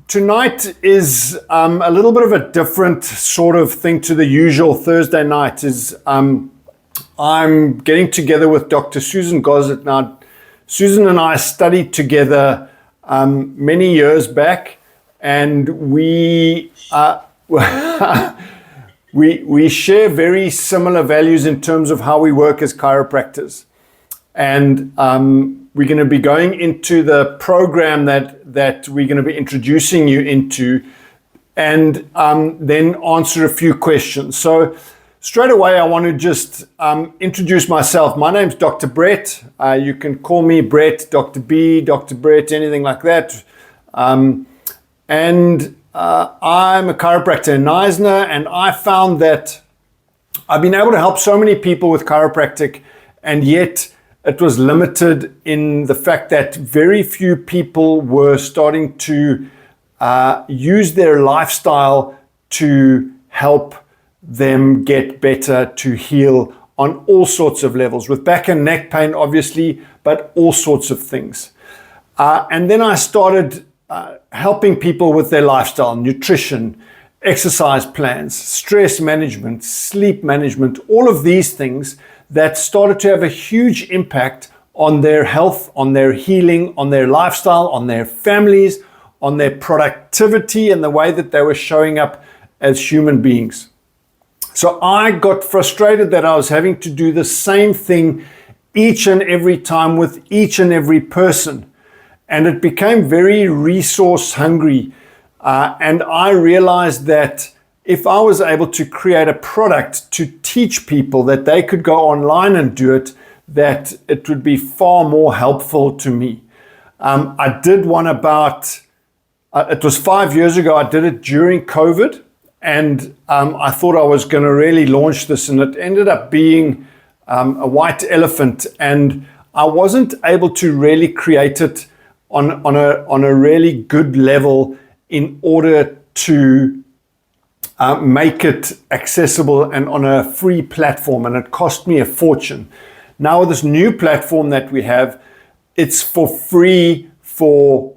tonight is a little bit of a different sort of thing to the usual Thursday night. I'm getting together with Dr. Susan Goslett. Now, Susan and I studied together many years back, and we we share very similar values in terms of how we work as chiropractors. And we're going to be going into the program that we're going to be introducing you into, and then answer a few questions. So straight away, I want to just introduce myself. My name's Dr. Brett. You can call me Brett, Dr. B, Dr. Brett, anything like that. I'm a chiropractor in Neisner, and I found that I've been able to help so many people with chiropractic, and yet it was limited in the fact that very few people were starting to use their lifestyle to help them get better, to heal on all sorts of levels, with back and neck pain, obviously, but all sorts of things. And then I started helping people with their lifestyle, nutrition, exercise plans, stress management, sleep management, all of these things that started to have a huge impact on their health, on their healing, on their lifestyle, on their families, on their productivity, and the way that they were showing up as human beings. So I got frustrated that I was having to do the same thing each and every time with each and every person. And it became very resource hungry. And I realized that if I was able to create a product to teach people that they could go online and do it, that it would be far more helpful to me. I did one it was 5 years ago. I did it during COVID, and I thought I was going to really launch this, and it ended up being a white elephant, and I wasn't able to really create it on a really good level in order to make it accessible and on a free platform, and it cost me a fortune. Now with this new platform that we have, it's for free for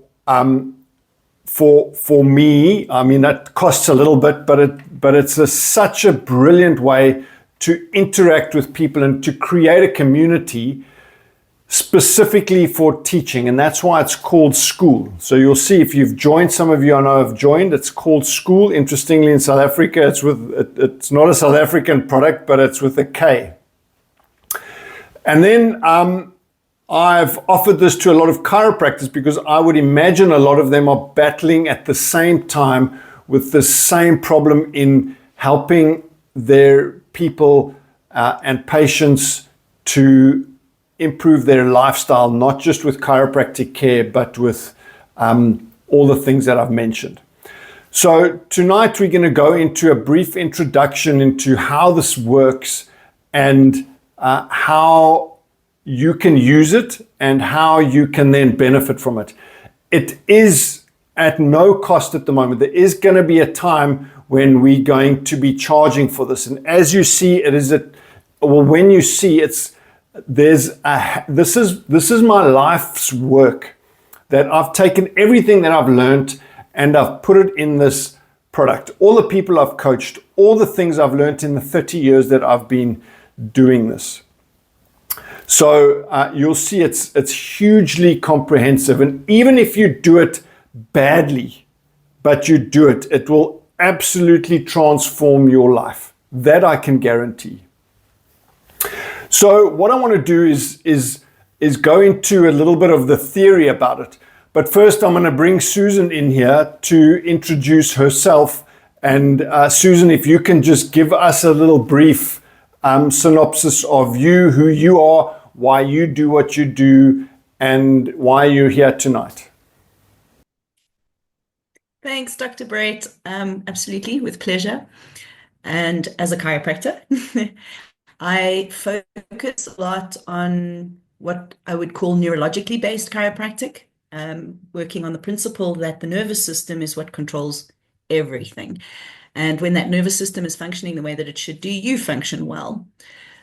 me. I mean, that costs a little bit, but it's such a brilliant way to interact with people and to create a community specifically for teaching, and that's why it's called School. So you'll see, if you've joined, some of you I know have joined, it's called School. Interestingly, in South Africa, it's not a South African product, but it's with a K. And then I've offered this to a lot of chiropractors because I would imagine a lot of them are battling at the same time with the same problem in helping their people and patients to improve their lifestyle, not just with chiropractic care, but with all the things that I've mentioned. So tonight we're going to go into a brief introduction into how this works and how you can use it and how you can then benefit from it. It is at no cost at the moment. There is going to be a time when we're going to be charging for this. And as you see, when you see this is my life's work, that I've taken everything that I've learned and I've put it in this product. All the people I've coached, all the things I've learned in the 30 years that I've been doing this. So you'll see it's hugely comprehensive, and even if you do it badly, but you do it, it will absolutely transform your life. That I can guarantee. So what I want to do is go into a little bit of the theory about it. But first, I'm going to bring Susan in here to introduce herself. And Susan, if you can just give us a little brief synopsis of you, who you are, why you do what you do, and why you're here tonight. Thanks, Dr. Brett. Absolutely, with pleasure. And as a chiropractor, I focus a lot on what I would call neurologically based chiropractic, working on the principle that the nervous system is what controls everything. And when that nervous system is functioning the way that it should do, you function well.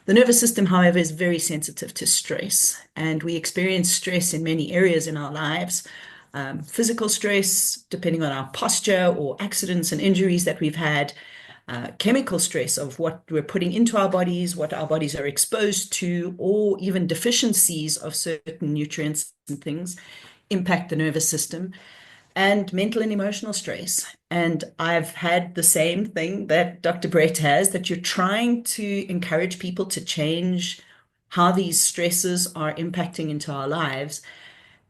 The nervous system, however, is very sensitive to stress, and we experience stress in many areas in our lives. physical stress, depending on our posture or accidents and injuries that we've had, chemical stress of what we're putting into our bodies, what our bodies are exposed to, or even deficiencies of certain nutrients and things impact the nervous system, and mental and emotional stress. And I've had the same thing that Dr. Brett has, that you're trying to encourage people to change how these stresses are impacting into our lives.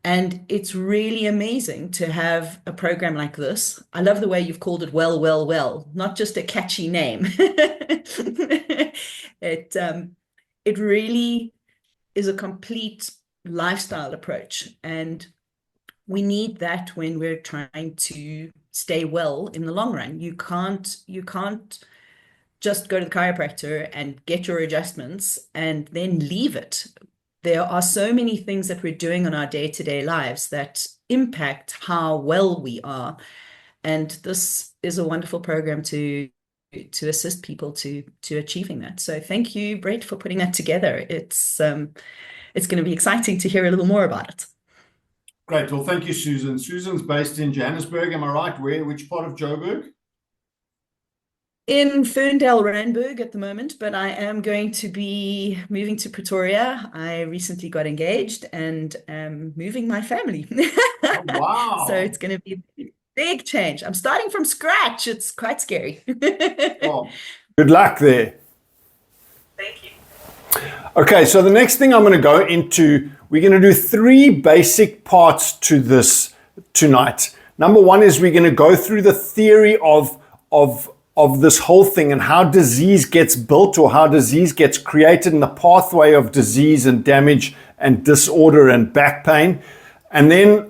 And it's really amazing to have a program like this. I love the way you've called it Well, Well, Well, not just a catchy name. It really is a complete lifestyle approach. And we need that when we're trying to stay well in the long run. You can't just go to the chiropractor and get your adjustments and then leave it. There are so many things that we're doing on our day-to-day lives that impact how well we are. And this is a wonderful program to assist people to achieving that. So thank you, Brett, for putting that together. It's going to be exciting to hear a little more about it. Great. Well, thank you, Susan. Susan's based in Johannesburg. Am I right? Which part of Joburg? In Ferndale, Randburg at the moment, but I am going to be moving to Pretoria. I recently got engaged and am moving my family. Oh, wow. So it's going to be a big change. I'm starting from scratch. It's quite scary. Well, good luck there. Thank you. Okay, so the next thing I'm going to go into, we're going to do 3 basic parts to this tonight. Number 1 is we're going to go through the theory of this whole thing and how disease gets built or how disease gets created in the pathway of disease and damage and disorder and back pain. And then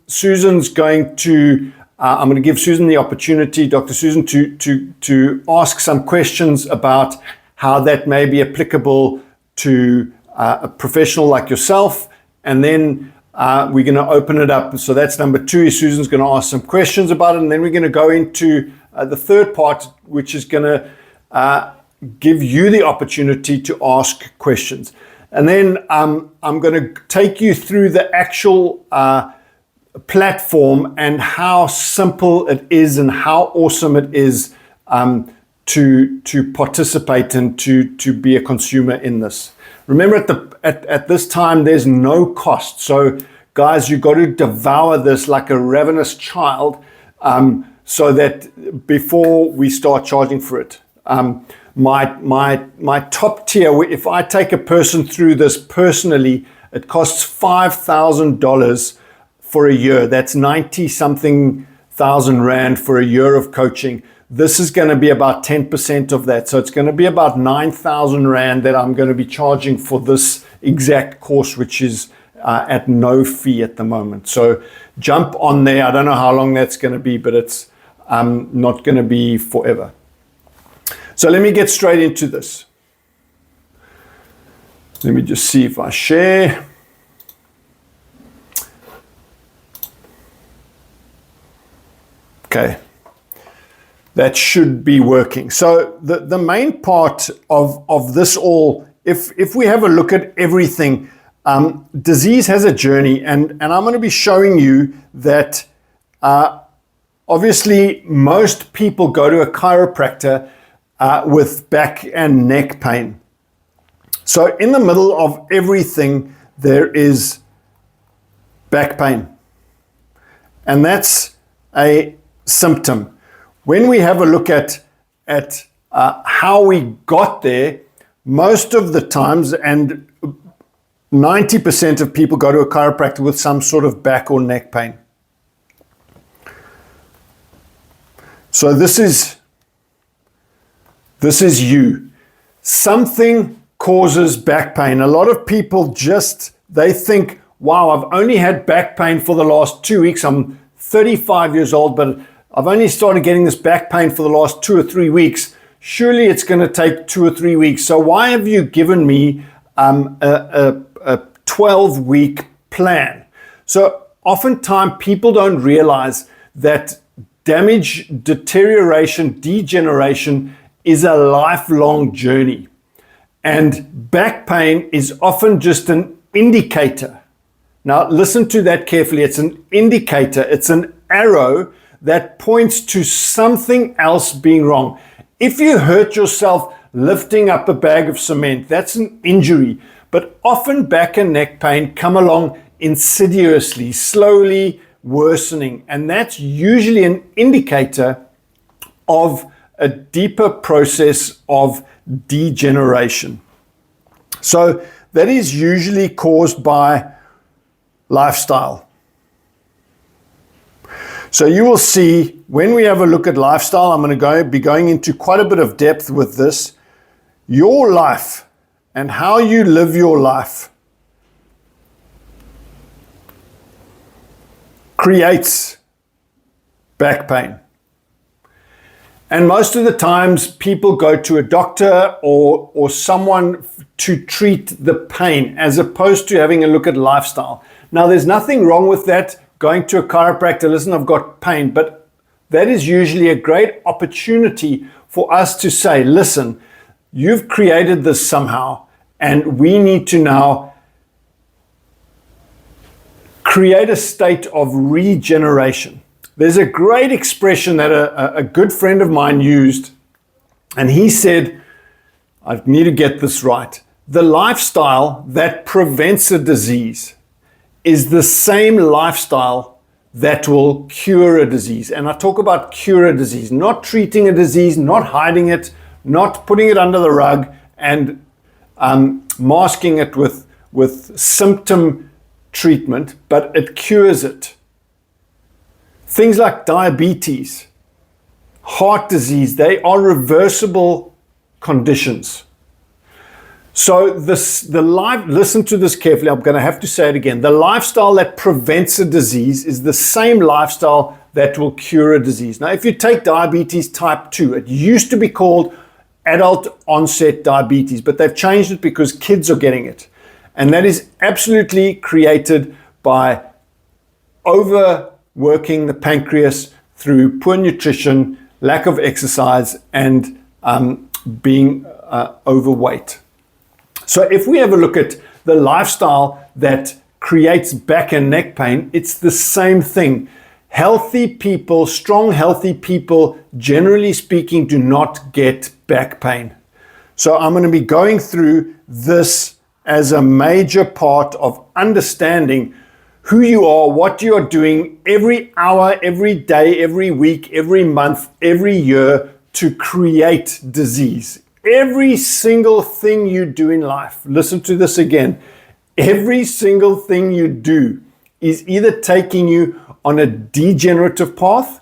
Susan's going to, I'm going to give Susan the opportunity, Dr. Susan, to ask some questions about how that may be applicable to a professional like yourself. And then we're going to open it up. So that's number 2. Susan's going to ask some questions about it. And then we're going to go into the third part, which is going to give you the opportunity to ask questions. And then I'm going to take you through the actual platform and how simple it is and how awesome it is to participate and to be a consumer in this. Remember, at this time, there's no cost. So, guys, you've got to devour this like a ravenous child, so that before we start charging for it. My top tier, if I take a person through this personally, it costs $5,000 for a year. That's 90-something thousand rand for a year of coaching. This is going to be about 10% of that. So it's going to be about 9,000 rand that I'm going to be charging for this exact course, which is at no fee at the moment. So jump on there. I don't know how long that's going to be, but it's not going to be forever. So let me get straight into this. Let me just see if I share. Okay. That should be working. So the main part of this all, if we have a look at everything, disease has a journey, and I'm going to be showing you that obviously most people go to a chiropractor with back and neck pain. So in the middle of everything, there is back pain, and that's a symptom. When we have a look at how we got there, most of the times, and 90% of people go to a chiropractor with some sort of back or neck pain. So this is you. Something causes back pain. A lot of people they think, wow, I've only had back pain for the last 2 weeks. I'm 35 years old, but I've only started getting this back pain for the last 2 or 3 weeks. Surely it's going to take 2 or 3 weeks. So why have you given me a 12-week plan? So oftentimes people don't realize that damage, deterioration, degeneration is a lifelong journey. And back pain is often just an indicator Now, listen to that carefully. It's an indicator. It's an arrow that points to something else being wrong. If you hurt yourself lifting up a bag of cement, that's an injury. But often back and neck pain come along insidiously, slowly worsening. And that's usually an indicator of a deeper process of degeneration. So that is usually caused by lifestyle. So you will see when we have a look at lifestyle, I'm going to be going into quite a bit of depth with this. Your life and how you live your life creates back pain. And most of the times people go to a doctor or someone to treat the pain as opposed to having a look at lifestyle. Now, there's nothing wrong with that, going to a chiropractor, listen, I've got pain, but that is usually a great opportunity for us to say, listen, you've created this somehow, and we need to now create a state of regeneration. There's a great expression that a good friend of mine used, and he said, I need to get this right. The lifestyle that prevents a disease is the same lifestyle that will cure a disease. And I talk about cure a disease, not treating a disease, not hiding it, not putting it under the rug and masking it with symptom treatment, but it cures it. Things like diabetes, heart disease, they are reversible conditions. So listen to this carefully. I'm going to have to say it again. The lifestyle that prevents a disease is the same lifestyle that will cure a disease. Now, if you take diabetes type 2, it used to be called adult onset diabetes, but they've changed it because kids are getting it. And that is absolutely created by overworking the pancreas through poor nutrition, lack of exercise, and being overweight. So if we have a look at the lifestyle that creates back and neck pain, it's the same thing. Healthy people, strong, healthy people, generally speaking, do not get back pain. So I'm going to be going through this as a major part of understanding who you are, what you are doing every hour, every day, every week, every month, every year to create disease. Every single thing you do in life, listen to this again, every single thing you do is either taking you on a degenerative path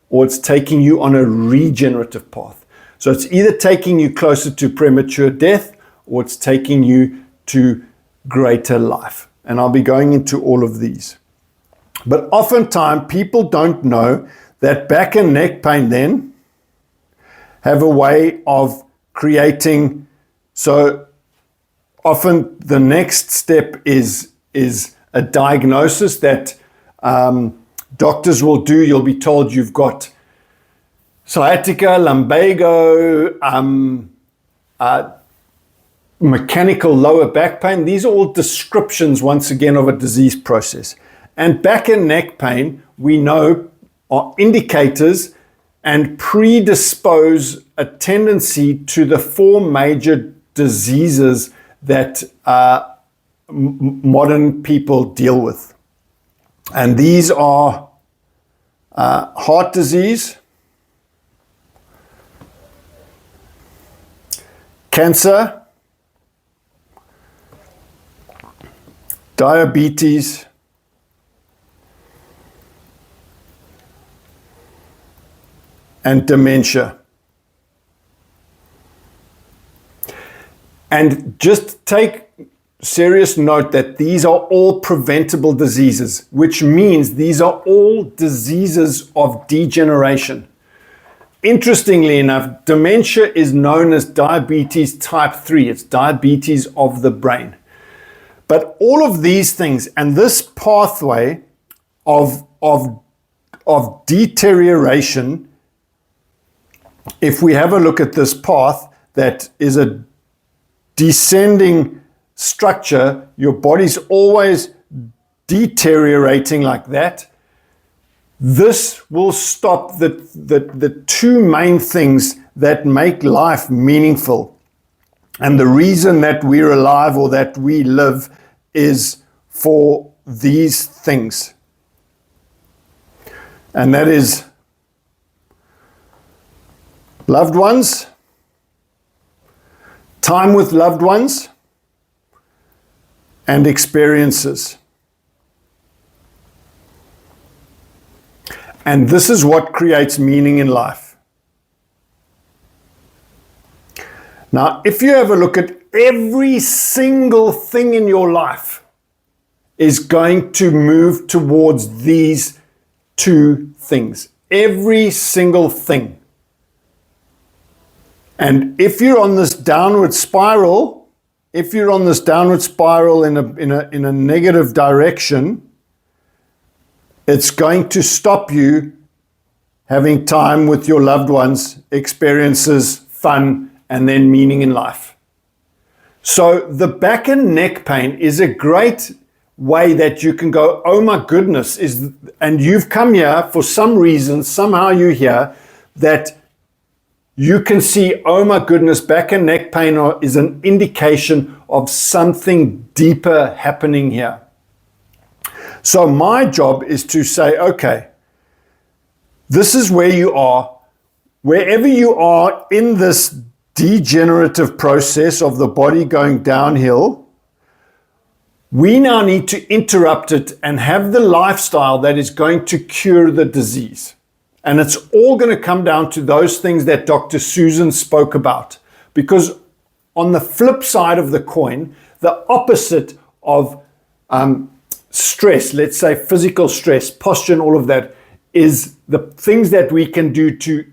or it's taking you on a regenerative path. So it's either taking you closer to premature death or it's taking you to greater life. And I'll be going into all of these. But oftentimes people don't know that back and neck pain then have a way of creating. So often the next step is a diagnosis that doctors will do. You'll be told you've got sciatica, lumbago, mechanical lower back pain. These are all descriptions, once again, of a disease process. And back and neck pain, we know, are indicators and predispose a tendency to the four major diseases that modern people deal with. And these are heart disease, cancer, diabetes, and dementia. And just take serious note that these are all preventable diseases, which means these are all diseases of degeneration. Interestingly enough, dementia is known as diabetes type 3. It's diabetes of the brain. But all of these things and this pathway of deterioration, if we have a look at this path that is a descending structure, your body's always deteriorating like that, this will stop the two main things that make life meaningful. And the reason that we're alive or that we live is for these things. And that is loved ones, time with loved ones, and experiences. And this is what creates meaning in life. Now, if you have a look at every single thing in your life is going to move towards these two things. Every single thing. And if you're on this downward spiral, in a negative direction, it's going to stop you having time with your loved ones, experiences, fun, and then meaning in life. So the back and neck pain is a great way that you can go, oh my goodness, and you've come here for some reason, somehow you're here, that you can see, oh my goodness, back and neck pain is an indication of something deeper happening here. So my job is to say, okay, this is where you are. Wherever you are in this degenerative process of the body going downhill, we now need to interrupt it and have the lifestyle that is going to cure the disease. And it's all going to come down to those things that Dr. Susan spoke about. Because on the flip side of the coin, the opposite of stress, let's say physical stress, posture and all of that, is the things that we can do to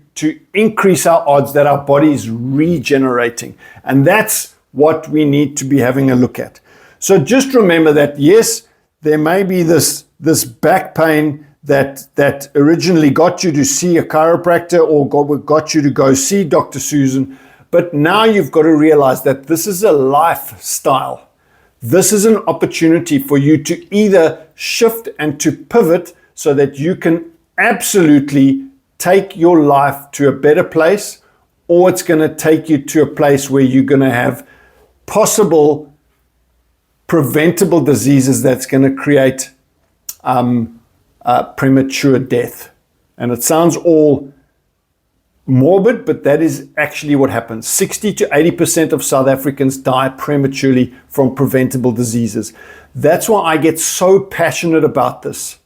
increase our odds that our body is regenerating. And that's what we need to be having a look at. So just remember that, yes, there may be this back pain that originally got you to see a chiropractor or got you to go see Dr. Susan, but now you've got to realize that this is a lifestyle. This is an opportunity for you to either shift and to pivot so that you can absolutely take your life to a better place, or it's going to take you to a place where you're going to have possible preventable diseases that's going to create premature death. And it sounds all morbid, but that is actually what happens. 60 to 80% of South Africans die prematurely from preventable diseases. That's why I get so passionate about this,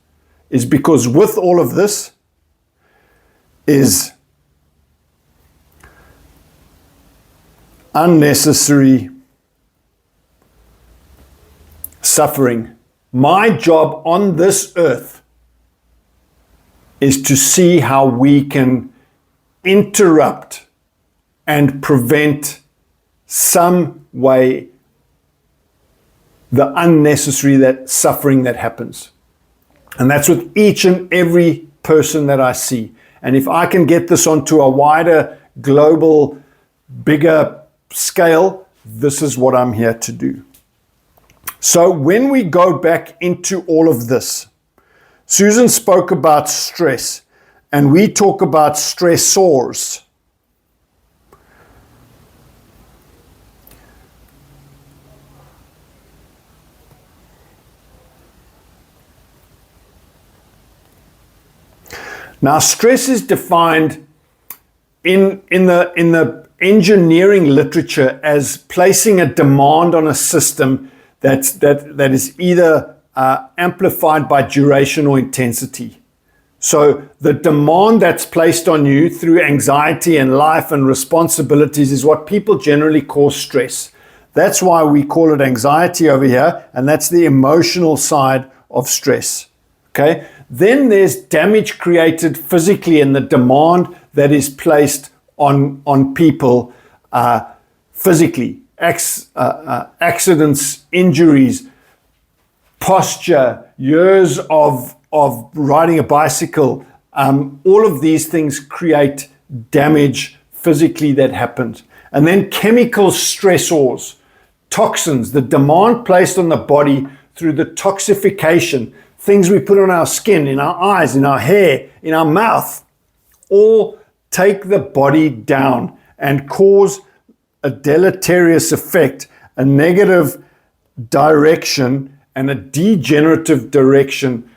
is because with all of this is unnecessary suffering. My job on this earth is to see how we can interrupt and prevent some way the unnecessary suffering that happens. And that's with each and every person that I see. And if I can get this onto a wider, global, bigger scale, this is what I'm here to do. So when we go back into all of this, Susan spoke about stress, and we talk about stressors. Now, stress is defined in the engineering literature as placing a demand on a system that is either amplified by duration or intensity. So the demand that's placed on you through anxiety and life and responsibilities is what people generally call stress. That's why we call it anxiety over here, and that's the emotional side of stress. Okay? Then there's damage created physically and the demand that is placed on people physically. Accidents, injuries, posture, years of riding a bicycle, all of these things create damage physically that happens. And then chemical stressors, toxins, the demand placed on the body through the toxification, things we put on our skin, in our eyes, in our hair, in our mouth, all take the body down and cause a deleterious effect, a negative direction and a degenerative direction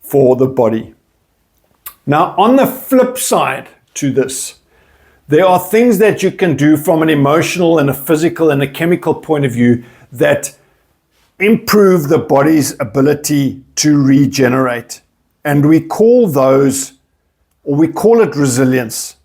for the body. Now, on the flip side to this, there are things that you can do from an emotional and a physical and a chemical point of view that improve the body's ability to regenerate. And we call those, or we call it resilience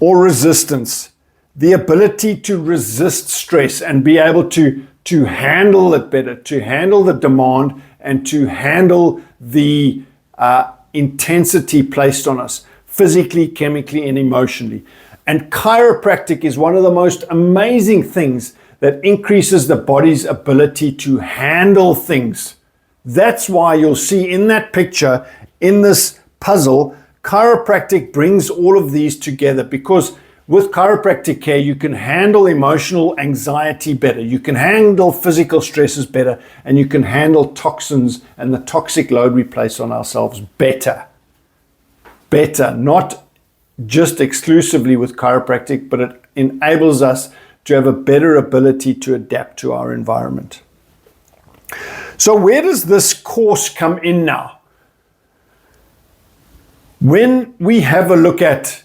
or resistance. The ability to resist stress and be able to handle it better, to handle the demand and to handle the intensity placed on us, physically, chemically, and emotionally. And chiropractic is one of the most amazing things that increases the body's ability to handle things. That's why you'll see in that picture, in this puzzle, chiropractic brings all of these together, because with chiropractic care, you can handle emotional anxiety better, you can handle physical stresses better, and you can handle toxins and the toxic load we place on ourselves better. Better, not just exclusively with chiropractic, but it enables us to have a better ability to adapt to our environment. So where does this course come in now? When we have a look at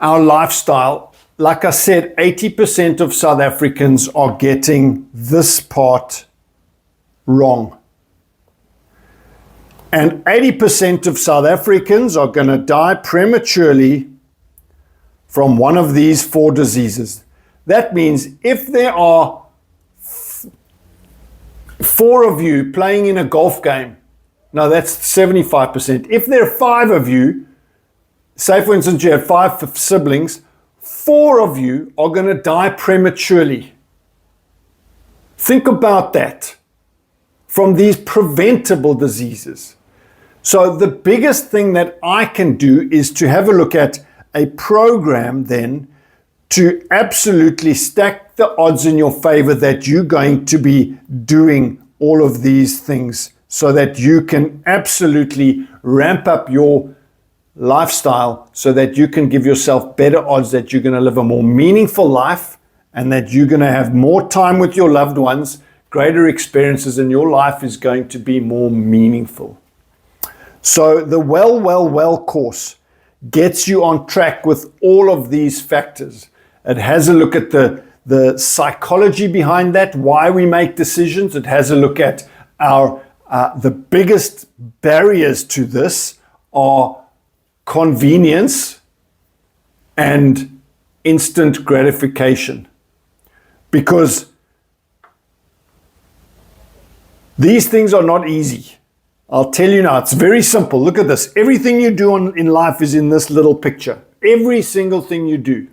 our lifestyle, like I said, 80% of South Africans are getting this part wrong. And 80% of South Africans are going to die prematurely from one of these 4 diseases. That means if there are 4 of you playing in a golf game, no, that's 75%. If there are 5 of you, say for instance you have 5 siblings, 4 of you are going to die prematurely. Think about that, from these preventable diseases. So the biggest thing that I can do is to have a look at a program then to absolutely stack the odds in your favor that you're going to be doing all of these things, so that you can absolutely ramp up your lifestyle so that you can give yourself better odds that you're going to live a more meaningful life and that you're going to have more time with your loved ones, greater experiences, and your life is going to be more meaningful. So the Well course gets you on track with all of these factors. It has a look at the psychology behind that, why we make decisions. It has a look at our the biggest barriers to this are convenience and instant gratification, because these things are not easy. I'll tell you now, it's very simple. Look at this. Everything you do in life is in this little picture. Every single thing you do.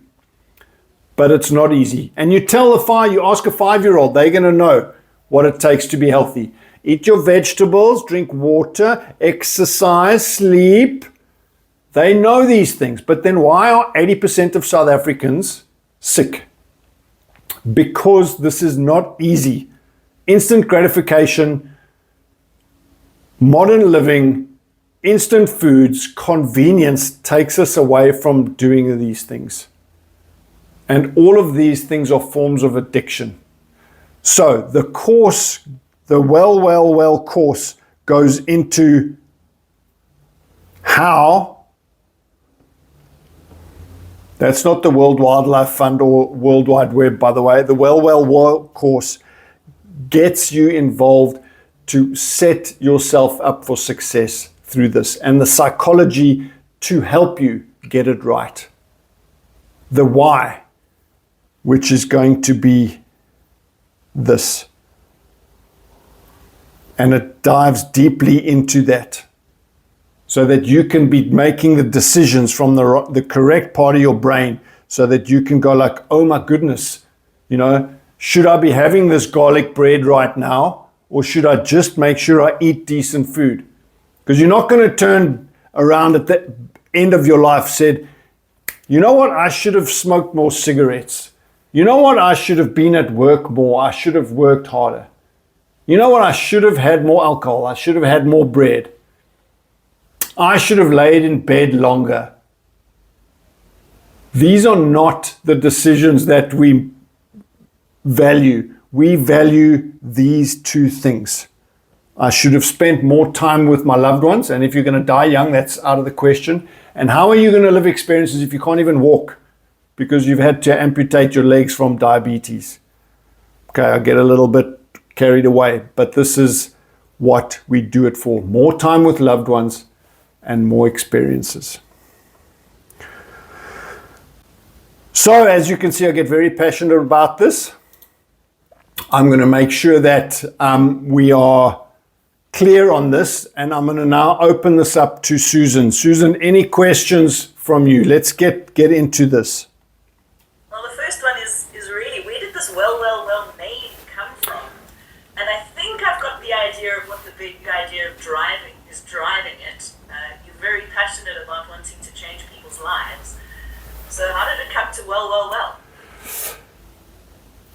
But it's not easy. And you ask a 5-year-old, they're going to know what it takes to be healthy. Eat your vegetables, drink water, exercise, sleep. They know these things. But then why are 80% of South Africans sick? Because this is not easy. Instant gratification, modern living, instant foods, convenience takes us away from doing these things. And all of these things are forms of addiction. So the course, the Well course, goes into how, that's not the World Wildlife Fund or World Wide Web, by the way. The Well course gets you involved to set yourself up for success through this, and the psychology to help you get it right. The why, which is going to be this. And it dives deeply into that, so that you can be making the decisions from the correct part of your brain, so that you can go like, oh my goodness, should I be having this garlic bread right now? Or should I just make sure I eat decent food? Because you're not going to turn around at the end of your life said, you know what, I should have smoked more cigarettes. You know what? I should have been at work more. I should have worked harder. You know what? I should have had more alcohol. I should have had more bread. I should have laid in bed longer. These are not the decisions that we value. We value these two things. I should have spent more time with my loved ones. And if you're going to die young, that's out of the question. And how are you going to live experiences if you can't even walk because you've had to amputate your legs from diabetes? Okay, I get a little bit carried away, but this is what we do it for. More time with loved ones and more experiences. So as you can see, I get very passionate about this. I'm going to make sure that we are clear on this, and I'm going to now open this up to Susan. Susan, any questions from you? Let's get into this. Well, the first one is really, where did this well name come from? And I think I've got the idea of what the big idea of driving it. You're very passionate about wanting to change people's lives. So how did it come to well?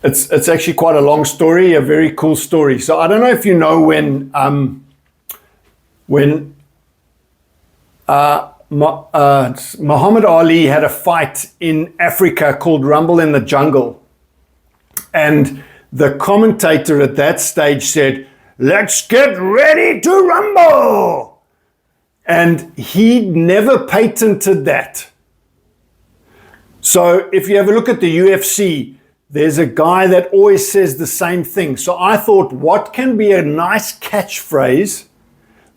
It's actually quite a long story, a very cool story. So I don't know if you know when Muhammad Ali had a fight in Africa called Rumble in the Jungle. And the commentator at that stage said, "Let's get ready to rumble." And he never patented that. So if you have a look at the UFC, there's a guy that always says the same thing. So I thought, what can be a nice catchphrase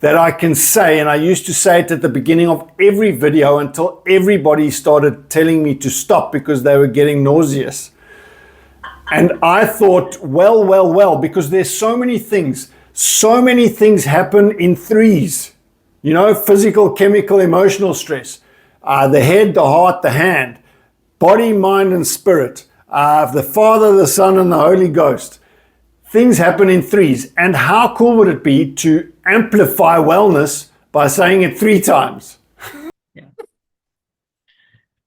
that I can say? And I used to say it at the beginning of every video until everybody started telling me to stop because they were getting nauseous. And I thought, well, because there's so many things happen in threes. You know, physical, chemical, emotional stress. The head, the heart, the hand. Body, mind, and spirit. The Father, the Son, and the Holy Ghost. Things happen in threes. And how cool would it be to amplify wellness by saying it 3 times? Yeah.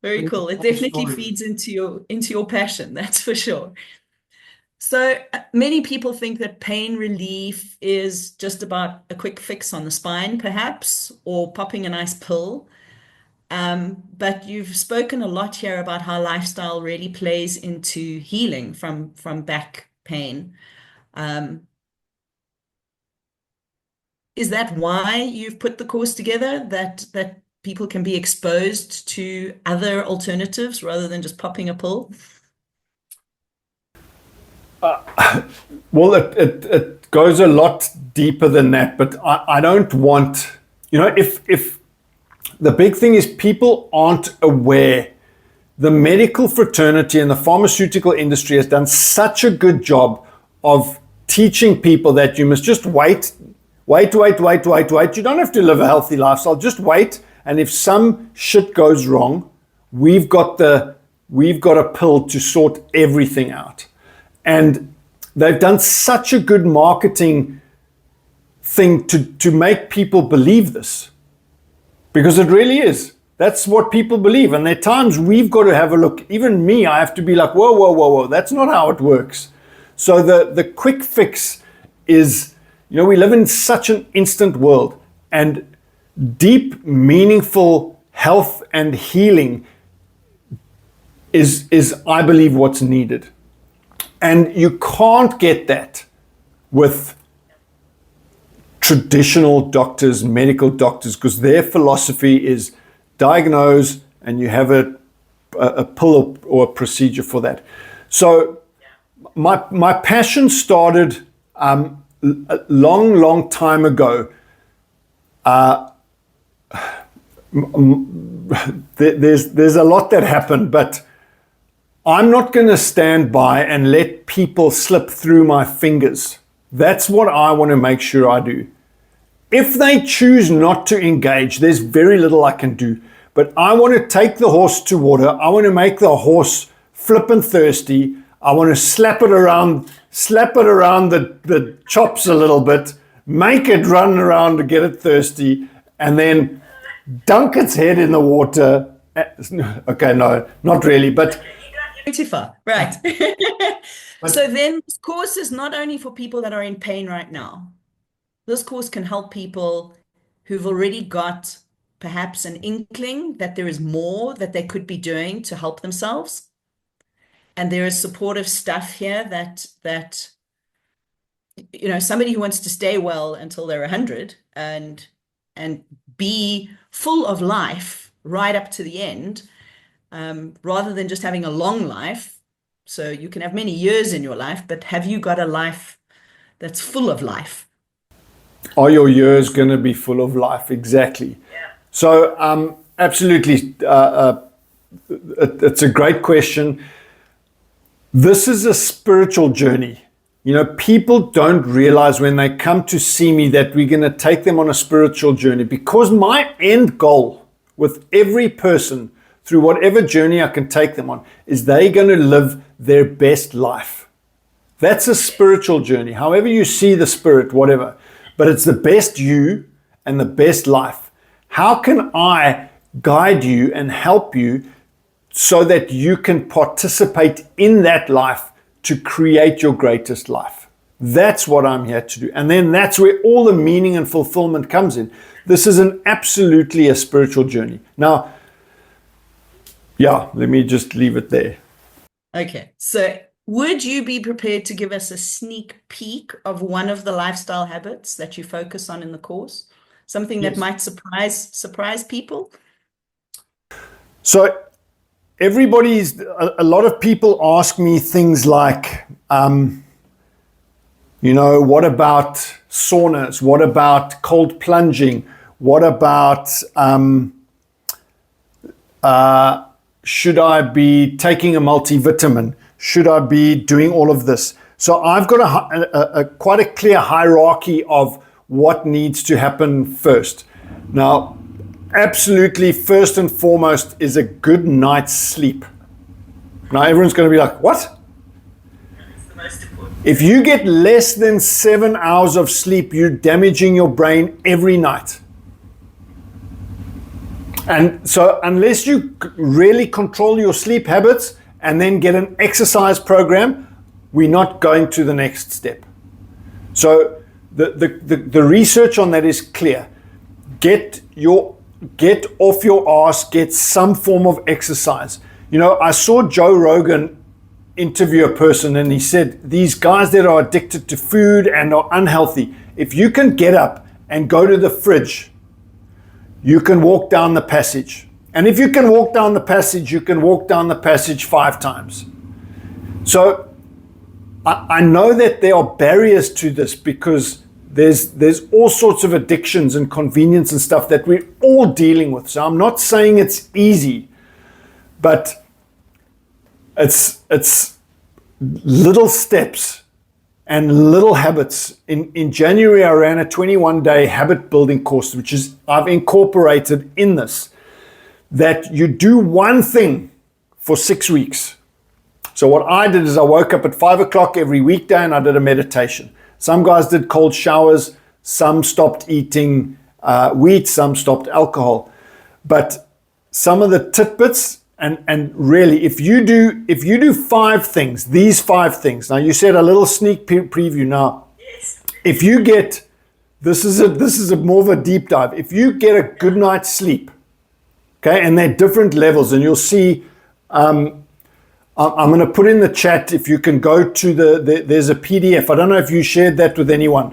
Very cool. It definitely feeds into your passion, that's for sure. So many people think that pain relief is just about a quick fix on the spine, perhaps, or popping a nice pill. But you've spoken a lot here about how lifestyle really plays into healing from back pain. Is that why you've put the course together, that people can be exposed to other alternatives rather than just popping a pill? Well, it goes a lot deeper than that, but I don't want, if the big thing is people aren't aware. The medical fraternity and the pharmaceutical industry has done such a good job of teaching people that you must just wait. You don't have to live a healthy lifestyle. Just wait. And if some shit goes wrong, we've got a pill to sort everything out. And they've done such a good marketing thing to make people believe this. Because it really is. That's what people believe. And there are times we've got to have a look. Even me, I have to be like, whoa. That's not how it works. So the quick fix is, we live in such an instant world. And deep, meaningful health and healing is I believe, what's needed. And you can't get that with traditional doctors, medical doctors, because their philosophy is diagnose and you have a pill or a procedure for that. So my passion started a long time ago. There's a lot that happened, but I'm not going to stand by and let people slip through my fingers. That's what I want to make sure I do. If they choose not to engage, there's very little I can do. But I want to take the horse to water. I want to make the horse flippin' thirsty. I want to slap it around the chops a little bit, make it run around to get it thirsty, and then dunk its head in the water. Okay, no, not really, but too far. Right. So then this course is not only for people that are in pain right now. This course can help people who've already got perhaps an inkling that there is more that they could be doing to help themselves. And there is supportive stuff here that somebody who wants to stay well until they're 100 and be full of life right up to the end, rather than just having a long life. So you can have many years in your life, but have you got a life that's full of life? Are your years going to be full of life? Exactly. Yeah. So absolutely, it's a great question. This is a spiritual journey. People don't realize when they come to see me that we're going to take them on a spiritual journey, because my end goal with every person through whatever journey I can take them on is they're going to live their best life. That's a spiritual journey, however you see the spirit, whatever. But it's the best you and the best life. How can I guide you and help you so that you can participate in that life to create your greatest life? That's what I'm here to do. And then that's where all the meaning and fulfillment comes in. This is absolutely a spiritual journey. Now, yeah, let me just leave it there. Okay, so would you be prepared to give us a sneak peek of one of the lifestyle habits that you focus on in the course? Something that might surprise people? So a lot of people ask me things like, what about saunas? What about cold plunging? What about, should I be taking a multivitamin? Should I be doing all of this? So I've got quite a clear hierarchy of what needs to happen first. Now, absolutely, first and foremost is a good night's sleep. Now, everyone's going to be like, what? That's the most important. If you get less than 7 hours of sleep, you're damaging your brain every night. And so unless you really control your sleep habits and then get an exercise program, we're not going to the next step. So the research on that is clear. Get off your ass, get some form of exercise. I saw Joe Rogan interview a person and he said, these guys that are addicted to food and are unhealthy, if you can get up and go to the fridge, you can walk down the passage. And if you can walk down the passage, you can walk down the passage 5 times. So I know that there are barriers to this because there's all sorts of addictions and convenience and stuff that we're all dealing with. So I'm not saying it's easy, but it's little steps and little habits. In January, I ran a 21-day habit building course, which is I've incorporated in this, that you do one thing for 6 weeks. So what I did is I woke up at 5 o'clock every weekday and I did a meditation. Some guys did cold showers, some stopped eating wheat, some stopped alcohol. But some of the tidbits, and really, if you do 5 things, these 5 things. Now you said a little sneak preview. Now, Yes. if you get, this is a more of a deep dive. If you get a good night's sleep, okay, and they're different levels, and you'll see. I'm going to put in the chat if you can go to there's a PDF. I don't know if you shared that with anyone.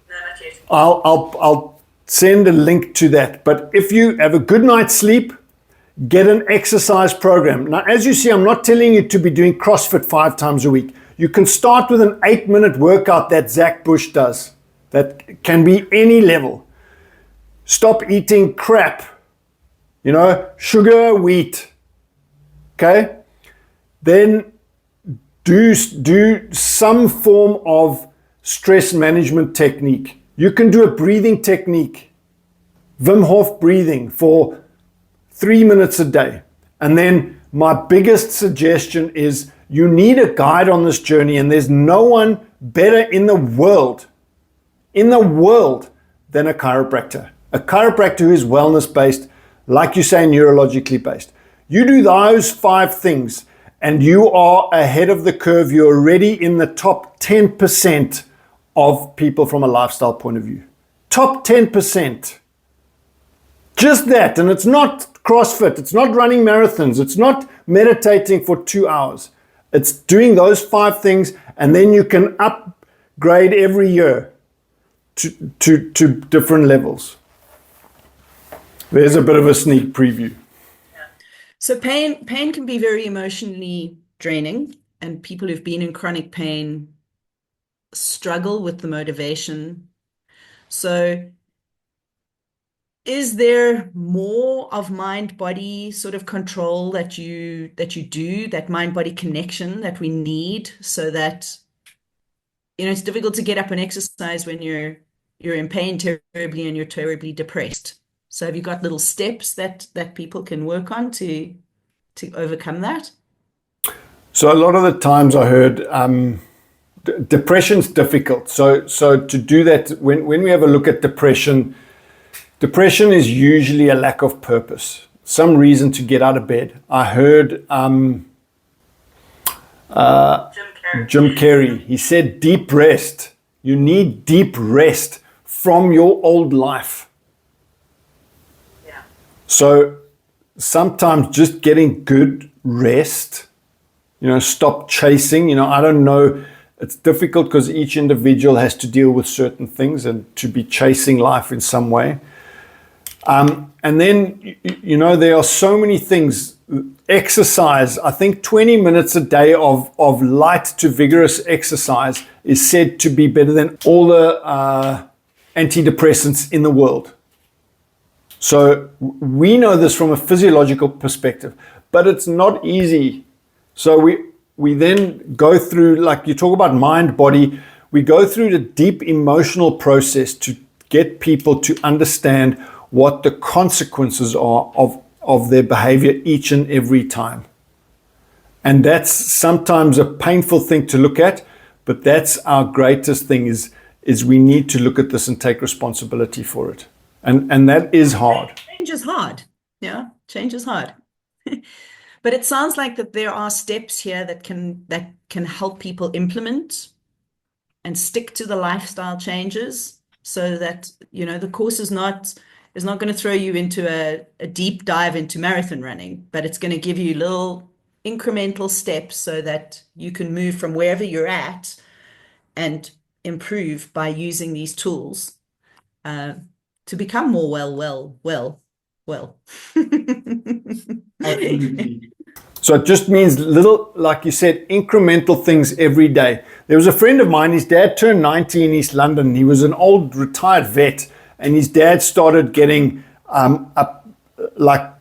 No, not yet. I'll send a link to that. But if you have a good night's sleep, get an exercise program. Now, as you see, I'm not telling you to be doing CrossFit 5 times a week. You can start with an 8-minute workout that Zach Bush does. That can be any level. Stop eating crap. Sugar, wheat. Okay? Then do some form of stress management technique. You can do a breathing technique, Wim Hof breathing for 3 minutes a day. And then my biggest suggestion is you need a guide on this journey, and there's no one better in the world than a chiropractor. A chiropractor who is wellness based, like you say, neurologically based. You do those 5 things, and you are ahead of the curve. You're already in the top 10% of people from a lifestyle point of view. Top 10%. Just that. And it's not CrossFit. It's not running marathons. It's not meditating for 2 hours. It's doing those 5 things, and then you can upgrade every year to different levels. There's a bit of a sneak preview. So pain can be very emotionally draining, and people who've been in chronic pain struggle with the motivation. So is there more of mind-body sort of control that you do, that mind-body connection that we need, so that, it's difficult to get up and exercise when you're in pain terribly and you're terribly depressed. So have you got little steps that people can work on to overcome that? So a lot of the times I heard depression's difficult. So to do that, when we have a look at depression is usually a lack of purpose, some reason to get out of bed. I heard Jim Carrey, he said deep rest. You need deep rest from your old life. Yeah. So sometimes just getting good rest, stop chasing. I don't know. It's difficult because each individual has to deal with certain things and to be chasing life in some way. And then, there are so many things. Exercise, I think 20 minutes a day of light to vigorous exercise is said to be better than all the antidepressants in the world. So we know this from a physiological perspective, but it's not easy. So we then go through, like you talk about mind, body, we go through the deep emotional process to get people to understand what the consequences are of their behavior each and every time. And that's sometimes a painful thing to look at, but that's our greatest thing is we need to look at this and take responsibility for it. And that is hard. Change is hard. Yeah, change is hard. But it sounds like that there are steps here that can help people implement and stick to the lifestyle changes, so that, the course is not going to throw you into a deep dive into marathon running, but it's going to give you little incremental steps so that you can move from wherever you're at and improve by using these tools to become more well. So it just means little, like you said, incremental things every day. There was a friend of mine, his dad turned 90 in East London. He was an old retired vet, and his dad started getting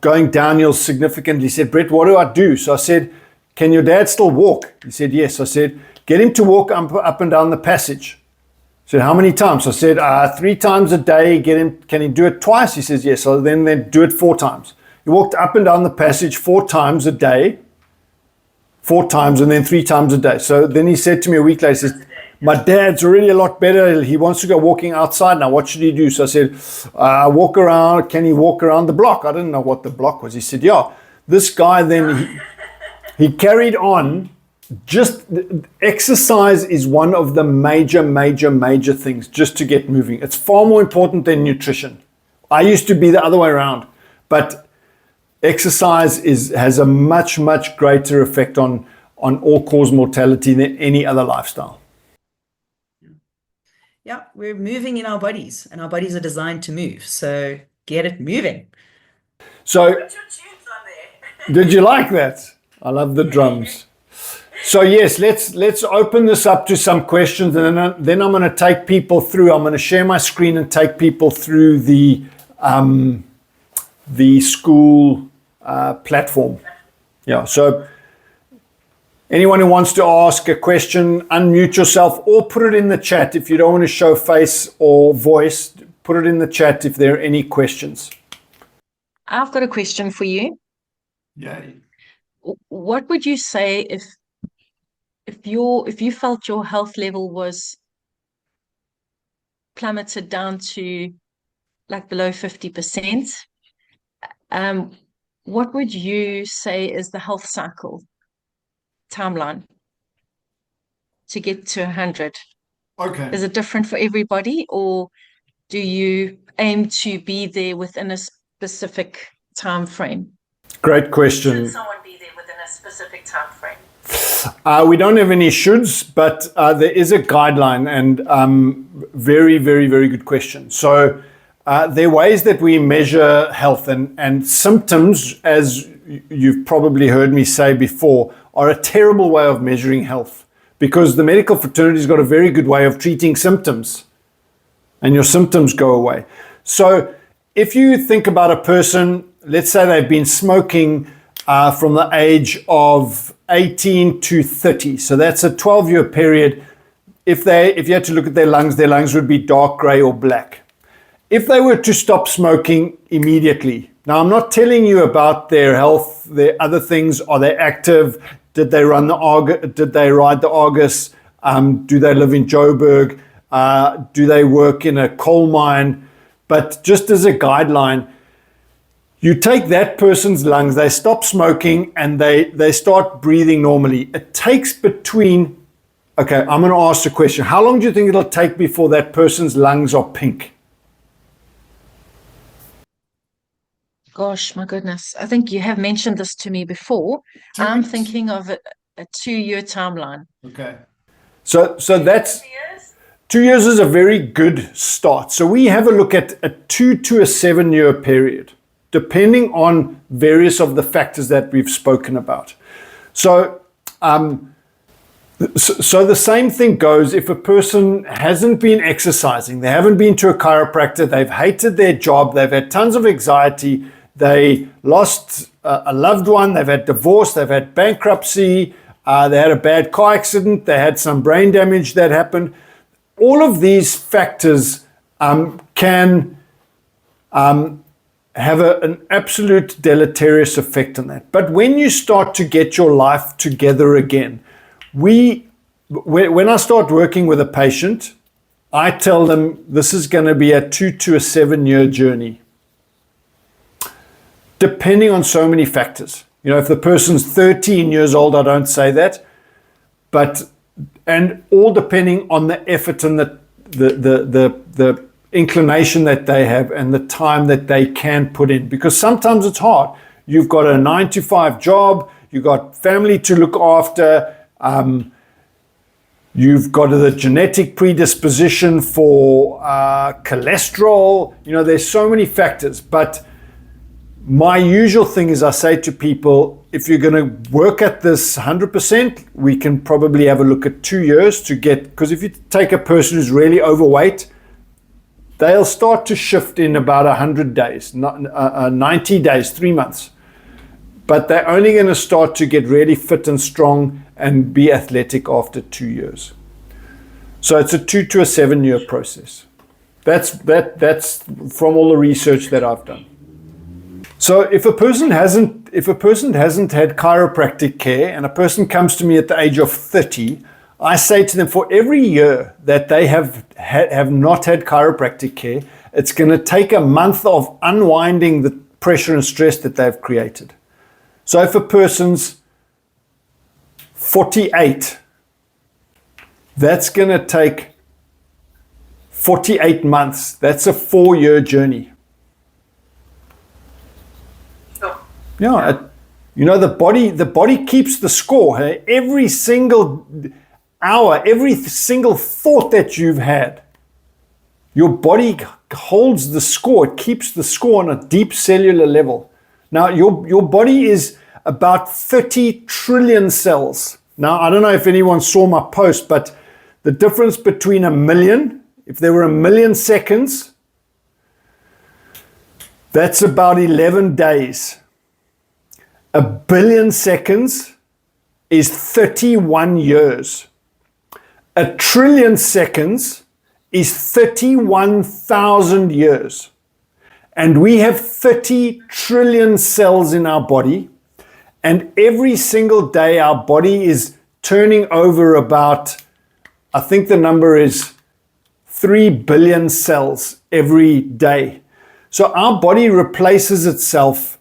going downhill significantly. He said, Brett, what do I do? So I said, can your dad still walk? He said, yes. I said, get him to walk up and down the passage. I said, how many times? I said, 3 times a day. Can he do it twice? He says, yes. So then do it 4 times. He walked up and down the passage 4 times a day, 4 times, and then 3 times a day. So then he said to me a week later, he says, my dad's already a lot better. He wants to go walking outside now. What should he do? So I said, walk around. Can he walk around the block? I didn't know what the block was. He said, yeah. This guy then, he carried on. Just exercise is one of the major things just to get moving. It's far more important than nutrition. I used to be the other way around, but exercise has a much greater effect on all-cause mortality than any other lifestyle. Yeah, we're moving in our bodies, and our bodies are designed to move. So get it moving. So, Put your tunes on there. did you like that? I love the drums. So yes, let's open this up to some questions, and then I'm going to take people through. I'm going to share my screen and take people through the school platform. Yeah. So anyone who wants to ask a question, unmute yourself or put it in the chat. If you don't want to show face or voice, put it in the chat if there are any questions. I've got a question for you. Yeah. What would you say if you felt your health level was plummeted down to like below 50%? What would you say is the health cycle timeline to get to 100? Okay. Is it different for everybody, or do you aim to be there within a specific time frame? Great question. Should someone be there within a specific time frame? We don't have any shoulds, but there is a guideline, and very, very, very good question. So there are ways that we measure health, and symptoms, as you've probably heard me say before, are a terrible way of measuring health, because the medical fraternity's got a very good way of treating symptoms, and your symptoms go away. So if you think about a person, let's say they've been smoking from the age of 18 to 30. So that's a 12-year period. If you had to look at their lungs would be dark gray or black. If they were to stop smoking immediately, now I'm not telling you about their health, their other things. Are they active? Did they ride the Argus? Do they live in Joburg? Do they work in a coal mine? But just as a guideline, you take that person's lungs, they stop smoking, and they start breathing normally. It takes between, okay, I'm going to ask the question. How long do you think it'll take before that person's lungs are pink? Gosh, my goodness. I think you have mentioned this to me before. I'm thinking of a 2-year timeline. Okay. So that's 2 years is a very good start. So we have a look at a 2 to a 7-year period, depending on various of the factors that we've spoken about. So the same thing goes if a person hasn't been exercising, they haven't been to a chiropractor, they've hated their job, they've had tons of anxiety, they lost a loved one, they've had divorce, they've had bankruptcy, they had a bad car accident, they had some brain damage that happened. All of these factors can have an absolute deleterious effect on that. But when you start to get your life together again, when I start working with a patient, I tell them this is going to be a 2 to a 7-year journey, depending on so many factors. You know, if the person's 13 years old, I don't say that, and all depending on the effort and the inclination that they have and the time that they can put in, because sometimes it's hard. You've got a 9-to-5 job, you've got family to look after, you've got the genetic predisposition for cholesterol. You know, there's so many factors. But my usual thing is I say to people, if you're going to work at this 100%, we can probably have a look at 2 years to get, because if you take a person who's really overweight, they'll start to shift in about 100 days, 90 days, 3 months. But they're only going to start to get really fit and strong and be athletic after 2 years. So it's a 2 to a 7-year process. That's from all the research that I've done. So if a person hasn't had chiropractic care and a person comes to me at the age of 30, I say to them, for every year that they have not had chiropractic care, it's going to take a month of unwinding the pressure and stress that they've created. So if a person's 48, that's going to take 48 months. That's a 4-year journey. Yeah, you know, the body keeps the score. Hey? Every single hour, every single thought that you've had, your body holds the score. It keeps the score on a deep cellular level. Now, your body is about 30 trillion cells. Now, I don't know if anyone saw my post, but the difference between a million, if there were a million seconds, that's about 11 days. A billion seconds is 31 years. A trillion seconds is 31,000 years. And we have 30 trillion cells in our body. And every single day, our body is turning over about, I think the number is 3 billion cells every day. So our body replaces itself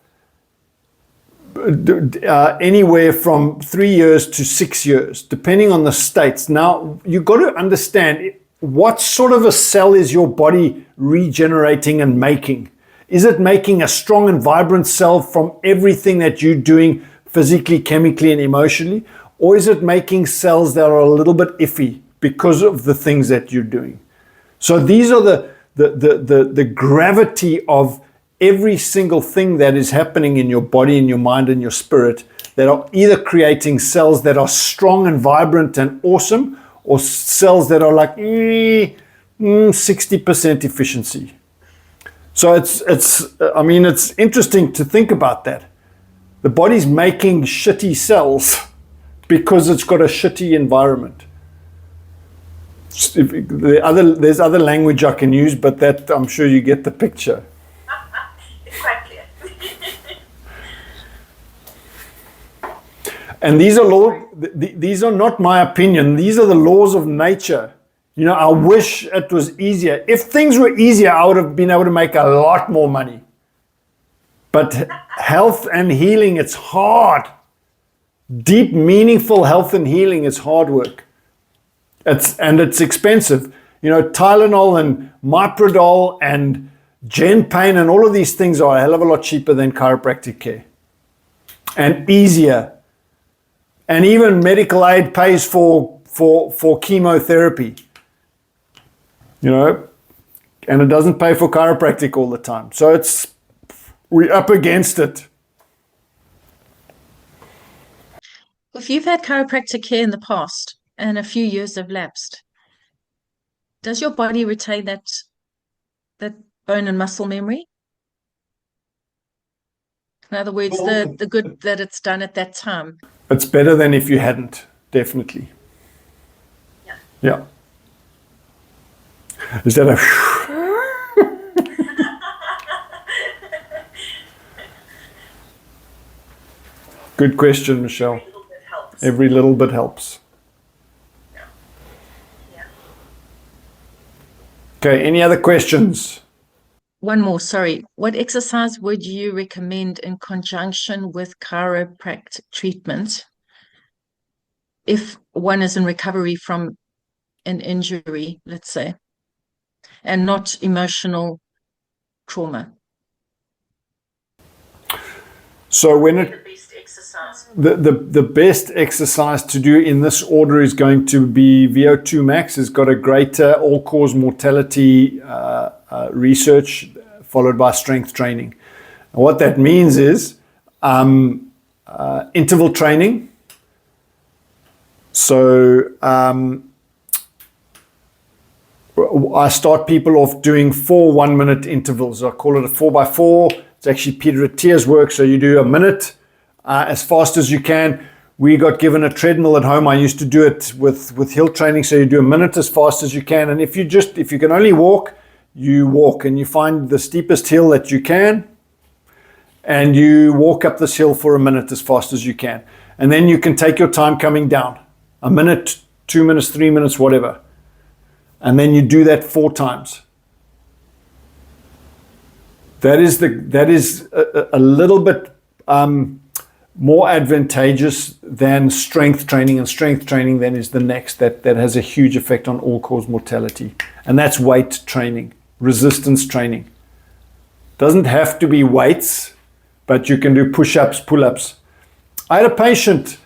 anywhere from 3 years to 6 years, depending on the states. Now, you've got to understand what sort of a cell is your body regenerating and making. Is it making a strong and vibrant cell from everything that you're doing physically, chemically, and emotionally? Or is it making cells that are a little bit iffy because of the things that you're doing? So these are the gravity of every single thing that is happening in your body, in your mind, and your spirit, that are either creating cells that are strong and vibrant and awesome, or cells that are like 60% efficiency. So it's interesting to think about that. The body's making shitty cells because it's got a shitty environment. There's other language I can use, but that, I'm sure you get the picture. It's quite clear. And these are not my opinion. These are the laws of nature. You know, I wish it was easier. If things were easier, I would have been able to make a lot more money. But health and healing, it's hard. Deep, meaningful health and healing is hard work. It's expensive. You know, Tylenol and Miprodol and Gen Pain and all of these things are a hell of a lot cheaper than chiropractic care. And easier. And even medical aid pays for chemotherapy. You know, and it doesn't pay for chiropractic all the time. So we're up against it. If you've had chiropractic care in the past and a few years have lapsed, does your body retain that bone and muscle memory? In other words, the good that it's done at that time. It's better than if you hadn't, definitely. Yeah. Is that a... Good question, Michelle. Every little bit helps. Yeah. Okay, any other questions? One more, sorry. What exercise would you recommend in conjunction with chiropractic treatment if one is in recovery from an injury, let's say, and not emotional trauma? So when The best exercise. the best exercise to do in this order is going to be VO2 max. Has got a greater all-cause mortality research, followed by strength training. And what that means is interval training. So I start people off doing 4 1-minute intervals. I call it a 4x4. It's actually Peter Attia's work. So you do a minute as fast as you can. We got given a treadmill at home. I used to do it with hill training. So you do a minute as fast as you can. And if you can only walk, you walk and you find the steepest hill that you can. And you walk up this hill for a minute as fast as you can. And then you can take your time coming down. A minute, 2 minutes, 3 minutes, whatever. And then you do that 4 times. That is a little bit more advantageous than strength training, and strength training then is the next that has a huge effect on all-cause mortality, and that's weight training, resistance training. Doesn't have to be weights, but you can do push-ups, pull-ups. I had a patient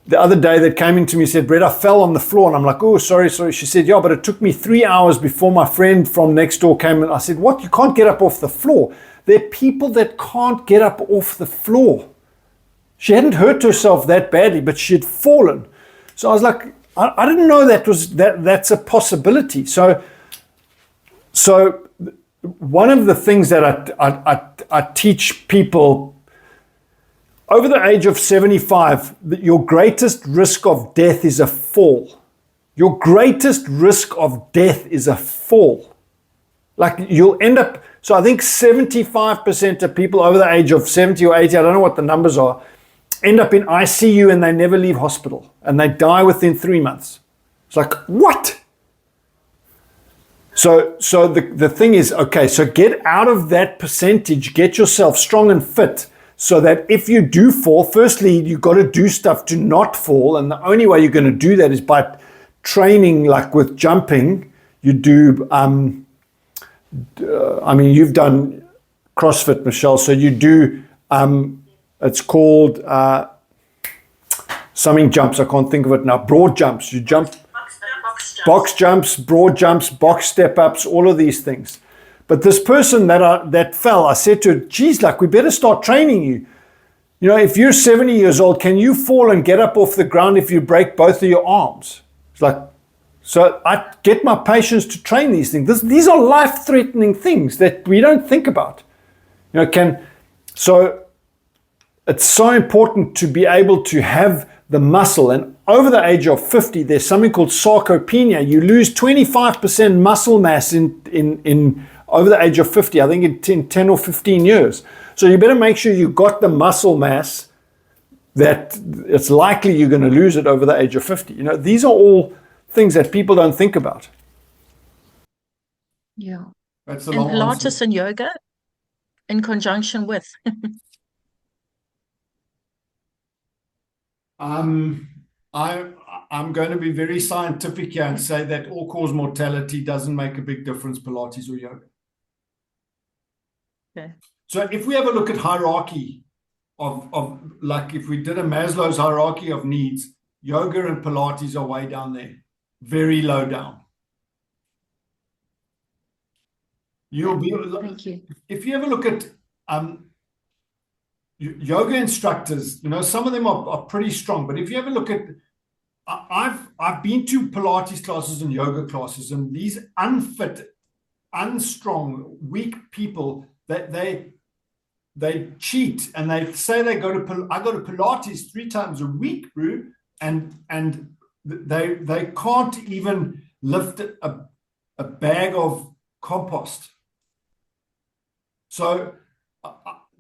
the other day that came in to me and said, Brett, I fell on the floor. And I'm like, oh, sorry. She said, yeah, but it took me 3 hours before my friend from next door came in. I said, what? You can't get up off the floor? There are people that can't get up off the floor. She hadn't hurt herself that badly, but she had fallen. So I was like, I didn't know that's a possibility. So one of the things that I teach people over the age of 75, that your greatest risk of death is a fall. Your greatest risk of death is a fall. Like you'll end up, so I think 75% of people over the age of 70 or 80, I don't know what the numbers are, end up in ICU and they never leave hospital and they die within 3 months. It's like, what? So the thing is, okay, so get out of that percentage, get yourself strong and fit, so that if you do fall, firstly, you've got to do stuff to not fall. And the only way you're going to do that is by training, like with jumping. You do, you've done CrossFit, Michelle. So you do, it's called something jumps. I can't think of it now. Broad jumps. You jump. Box jumps, broad jumps, box step ups, all of these things. But this person that fell, I said to her, geez, like, we better start training you. You know, if you're 70 years old, can you fall and get up off the ground if you break both of your arms? It's like, so I get my patients to train these things. These are life-threatening things that we don't think about. You know, so it's so important to be able to have the muscle. And over the age of 50, there's something called sarcopenia. You lose 25% muscle mass in over the age of 50, I think in 10 or 15 years. So you better make sure you got the muscle mass that it's likely you're going to lose it over the age of 50. You know, these are all things that people don't think about. Yeah. That's the And long Pilates answer. and yoga in conjunction with. I'm going to be very scientific here and say that all-cause mortality doesn't make a big difference, Pilates or yoga. Okay. So if we have a look at hierarchy of like if we did a Maslow's hierarchy of needs, yoga and Pilates are way down there, very low down. You'll be, Thank you. if you ever look at yoga instructors, you know, some of them are pretty strong, but if you ever look at, I've been to Pilates classes and yoga classes, and these unfit, unstrong, weak people, that they cheat and they say I go to Pilates 3 times a week, bro, and they can't even lift a bag of compost. So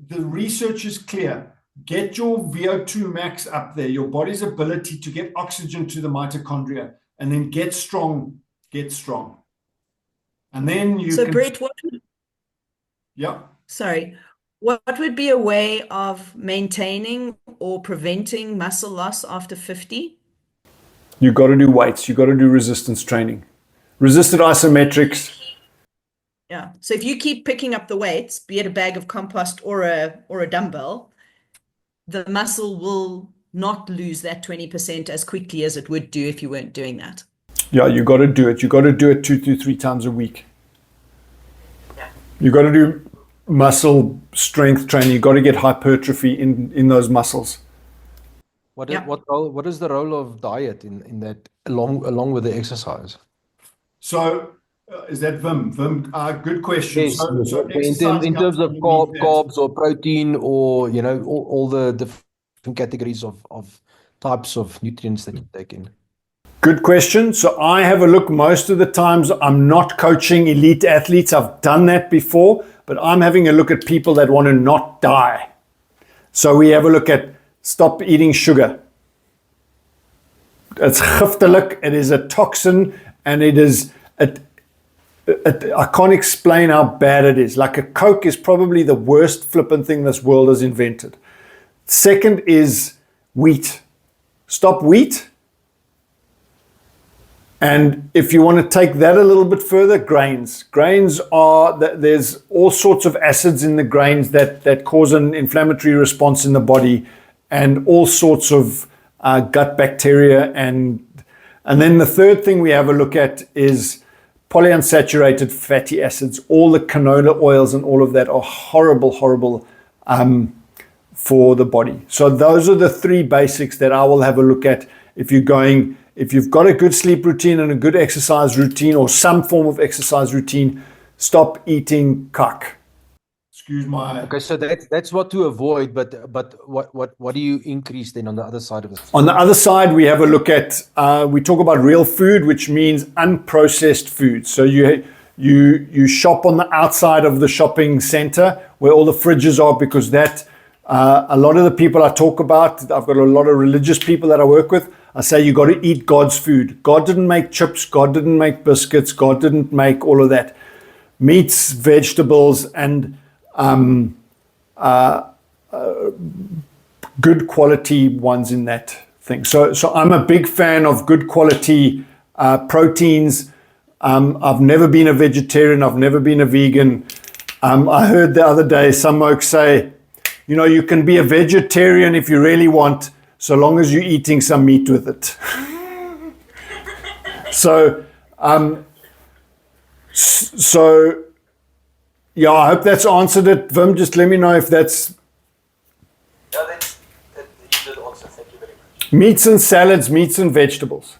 the research is clear. Get your VO2 max up there, your body's ability to get oxygen to the mitochondria, and then get strong. And then you can... Brett, Yeah. Sorry. What would be a way of maintaining or preventing muscle loss after 50? You got to do weights. You got to do resistance training. Resisted isometrics. Yeah. So if you keep picking up the weights, be it a bag of compost or a dumbbell, the muscle will not lose that 20% as quickly as it would do if you weren't doing that. Yeah, you got to do it. You got to do it 2 to 3 times a week. Yeah. You got to do muscle strength training. You got to get hypertrophy in those muscles. What Yeah. what is the role of diet in that along with the exercise? So is that Vim? Vim, good question. Yes, So in exercise terms helps of underneath that. carbs or protein, or you know all the different categories of types of nutrients that you take in. Good question. So I have a look most of the times. I'm not coaching elite athletes. I've done that before, but I'm having a look at people that want to not die. So we have a look at stop eating sugar. It's giftelik. It is a toxin, and it is I can't explain how bad it is. Like a Coke is probably the worst flippant thing this world has invented. Second is wheat. Stop wheat. And if you want to take that a little bit further, grains. Grains are, there's all sorts of acids in the grains that cause an inflammatory response in the body, and all sorts of gut bacteria. And then the third thing we have a look at is polyunsaturated fatty acids. All the canola oils and all of that are horrible for the body. So those are the 3 basics that I will have a look at if you've got a good sleep routine and a good exercise routine, or some form of exercise routine. Stop eating cock. Excuse my... Okay, so that's what to avoid, but what do you increase then on the other side of it? On the other side, we have a look at, we talk about real food, which means unprocessed food. So you shop on the outside of the shopping center where all the fridges are, because that, a lot of the people I talk about, I've got a lot of religious people that I work with, I say you got to eat God's food. God didn't make chips, God didn't make biscuits, God didn't make all of that. Meats, vegetables, and good quality ones in that thing. So I'm a big fan of good quality proteins. I've never been a vegetarian. I've never been a vegan. I heard the other day some folks say, you know, you can be a vegetarian if you really want, so long as you're eating some meat with it. So yeah, I hope that's answered it. Vim, just let me know if that's... Yeah, you did answer. Thank you very much. Meats and salads, meats and vegetables.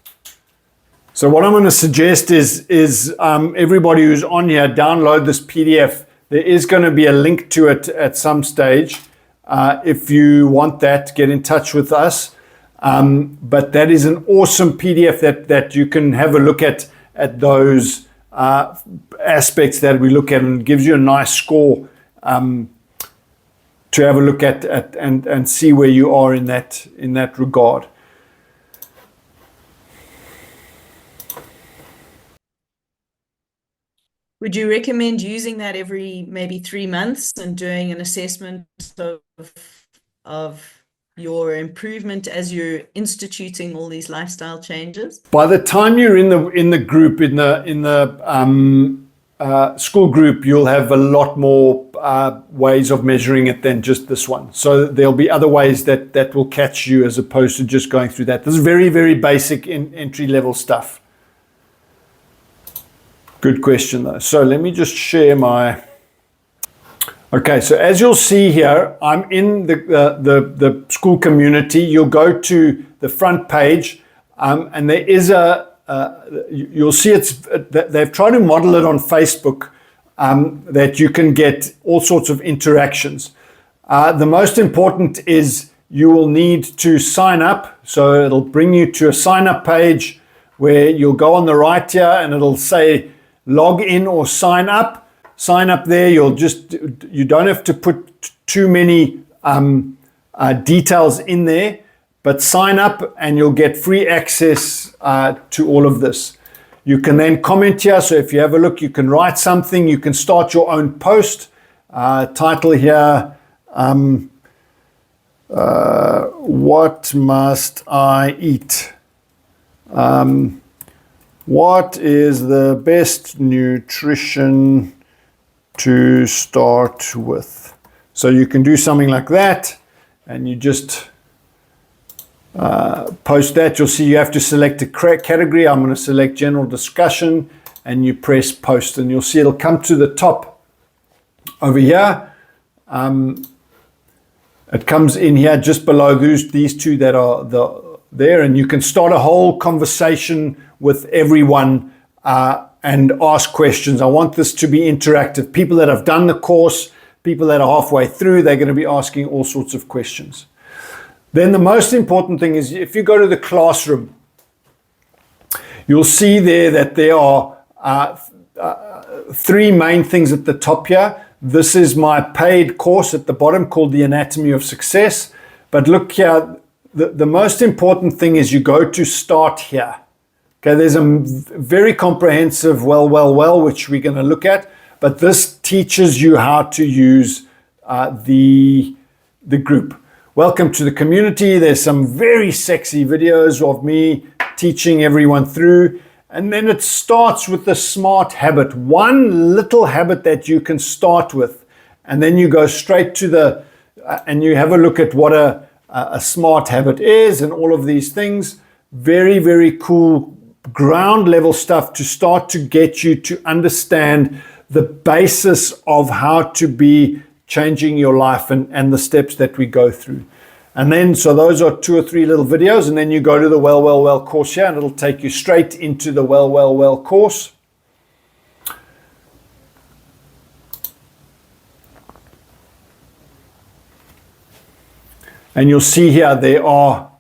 So what I'm going to suggest is everybody who's on here, download this PDF. There is going to be a link to it at some stage. If you want that, get in touch with us. But that is an awesome PDF that you can have a look at those aspects that we look at, and gives you a nice score to have a look at and see where you are in that regard. Would you recommend using that every maybe 3 months and doing an assessment of your improvement as you're instituting all these lifestyle changes? By the time you're in the group, in the school group, you'll have a lot more ways of measuring it than just this one. So there'll be other ways that will catch you, as opposed to just going through that. This is very, very basic entry level stuff. Good question though. So let me just share my... Okay, so as you'll see here, I'm in the school community. You'll go to the front page, and there is you'll see they've tried to model it on Facebook, that you can get all sorts of interactions. The most important is you will need to sign up. So it'll bring you to a sign up page where you'll go on the right here and it'll say log in or sign up. Sign up there. You don't have to put too many details in there, but sign up and you'll get free access to all of this. You can then comment here. So if you have a look, you can write something. You can start your own post. Title here, what must I eat? What is the best nutrition to start with? So you can do something like that, and you just post that. You'll see you have to select a category. I'm going to select general discussion, and you press post, and you'll see it'll come to the top over here. It comes in here just below these two that are there, and you can start a whole conversation with everyone and ask questions. I want this to be interactive. People that have done the course, people that are halfway through, they're going to be asking all sorts of questions. Then the most important thing is, if you go to the classroom, you'll see there that there are 3 main things at the top here. This is my paid course at the bottom called The Anatomy of Success. But look here, the most important thing is you go to start here. Okay, there's a very comprehensive well, which we're going to look at, but this teaches you how to use the group. Welcome to the community. There's some very sexy videos of me teaching everyone through, and then it starts with the SMART habit. One little habit that you can start with, and then you go straight to and you have a look at what a SMART habit is and all of these things. Very, very cool ground level stuff to start to get you to understand the basis of how to be changing your life and the steps that we go through. And then, so those are 2 or 3 little videos, and then you go to the well course here, and it'll take you straight into the well course. And you'll see here there are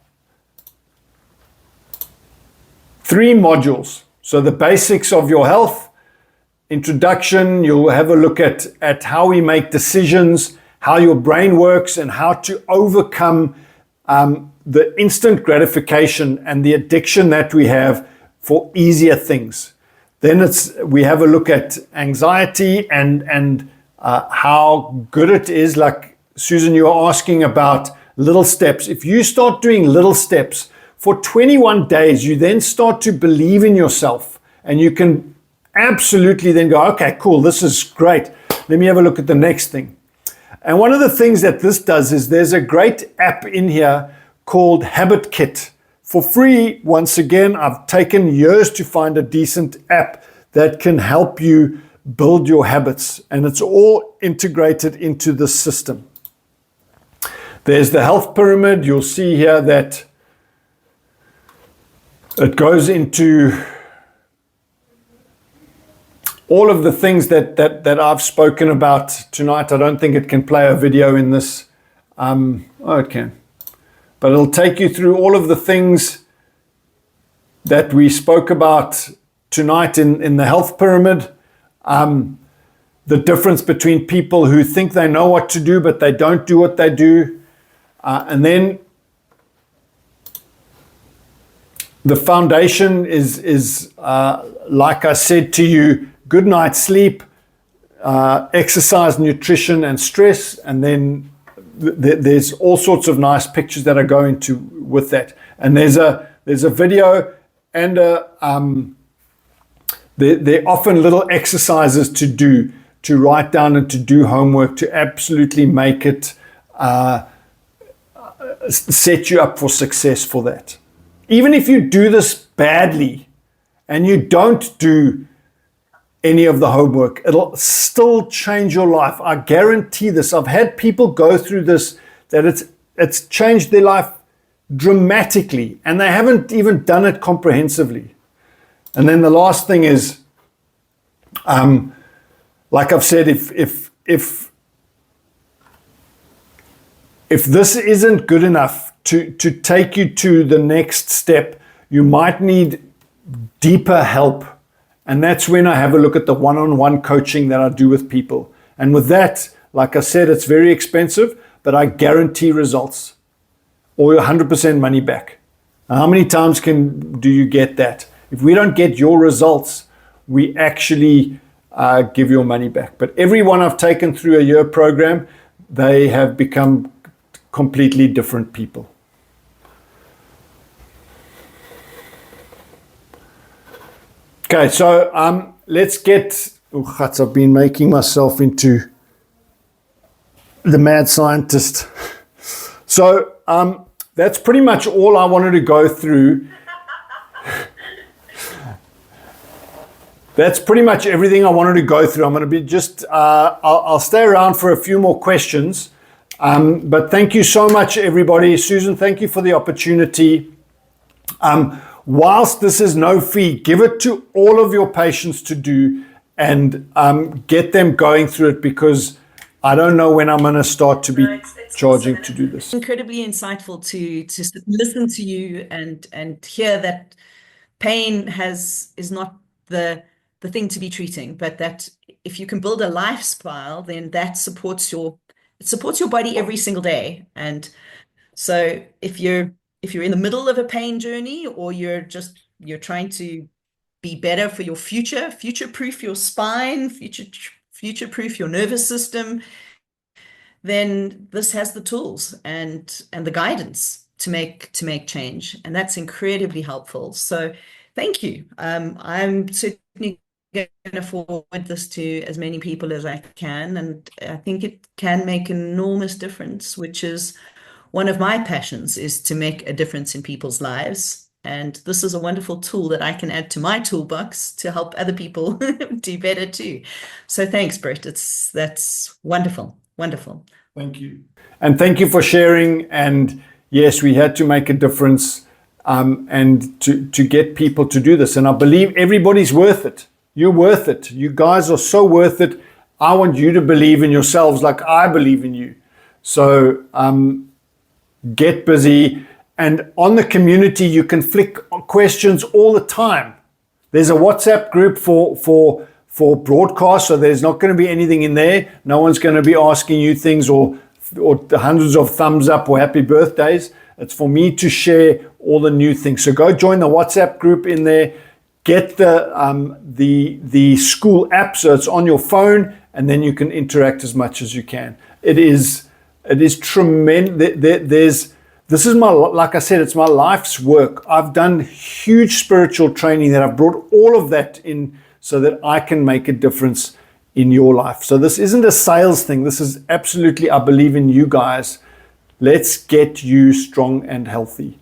3 modules. So the basics of your health, introduction, you'll have a look at how we make decisions, how your brain works, and how to overcome the instant gratification and the addiction that we have for easier things. Then we have a look at anxiety and how good it is, like Susan, you are asking about little steps. If you start doing little steps for 21 days, you then start to believe in yourself, and you can absolutely then go, okay, cool, this is great. Let me have a look at the next thing. And one of the things that this does is there's a great app in here called Habit Kit. For free, once again, I've taken years to find a decent app that can help you build your habits, and it's all integrated into the system. There's the health pyramid. You'll see here that it goes into all of the things that I've spoken about tonight. I don't think it can play a video in this. Oh, it can. But it'll take you through all of the things that we spoke about tonight in the health pyramid. The difference between people who think they know what to do, but they don't do what they do. And then the foundation is like I said to you, good night's sleep, exercise, nutrition, and stress. And then there's all sorts of nice pictures that are going to with that. And there's a video and there are often little exercises to do, to write down and to do homework, to absolutely make it set you up for success for that. Even if you do this badly and you don't do any of the homework, it'll still change your life. I guarantee this. I've had people go through this, that it's changed their life dramatically, and they haven't even done it comprehensively. And then the last thing is, like I've said, if this isn't good enough to take you to the next step, you might need deeper help. And that's when I have a look at the one-on-one coaching that I do with people. And with that, like I said, it's very expensive, but I guarantee results, or 100% money back. Now, how many times do you get that? If we don't get your results, we actually give your money back. But everyone I've taken through a year program, they have become completely different people. Okay, so let's get, I've been making myself into the mad scientist. So that's pretty much all I wanted to go through. That's pretty much everything I wanted to go through. I'm going to be just, I'll stay around for a few more questions. But thank you so much, everybody. Susan, thank you for the opportunity. Whilst this is no fee, give it to all of your patients to do, and get them going through it, because I don't know when I'm going to start to be charging awesome to do this. Incredibly insightful to listen to you and hear that pain is not the thing to be treating, but that if you can build a lifestyle, then that supports your body every single day. And so if you're in the middle of a pain journey, or you're trying to be better for your future-proof your spine, future-proof your nervous system, then this has the tools and the guidance to make change. And that's incredibly helpful. So thank you. I'm certainly going to forward this to as many people as I can. And I think it can make an enormous difference, which is one of my passions, is to make a difference in people's lives. And this is a wonderful tool that I can add to my toolbox to help other people do better too. So thanks, Brett. That's wonderful. Wonderful. Thank you. And thank you for sharing. And yes, we had to make a difference and to get people to do this. And I believe everybody's worth it. You're worth it. You guys are so worth it. I want you to believe in yourselves like I believe in you. So get busy. And on the community, you can flick questions all the time. There's a WhatsApp group for broadcast, so there's not going to be anything in there. No one's going to be asking you things or hundreds of thumbs up or happy birthdays. It's for me to share all the new things. So go join the WhatsApp group in there. Get the school app, so it's on your phone, and then you can interact as much as you can. It's It is tremendous. This is like I said, it's my life's work. I've done huge spiritual training that I've brought all of that in so that I can make a difference in your life. So this isn't a sales thing. This is absolutely, I believe in you guys. Let's get you strong and healthy.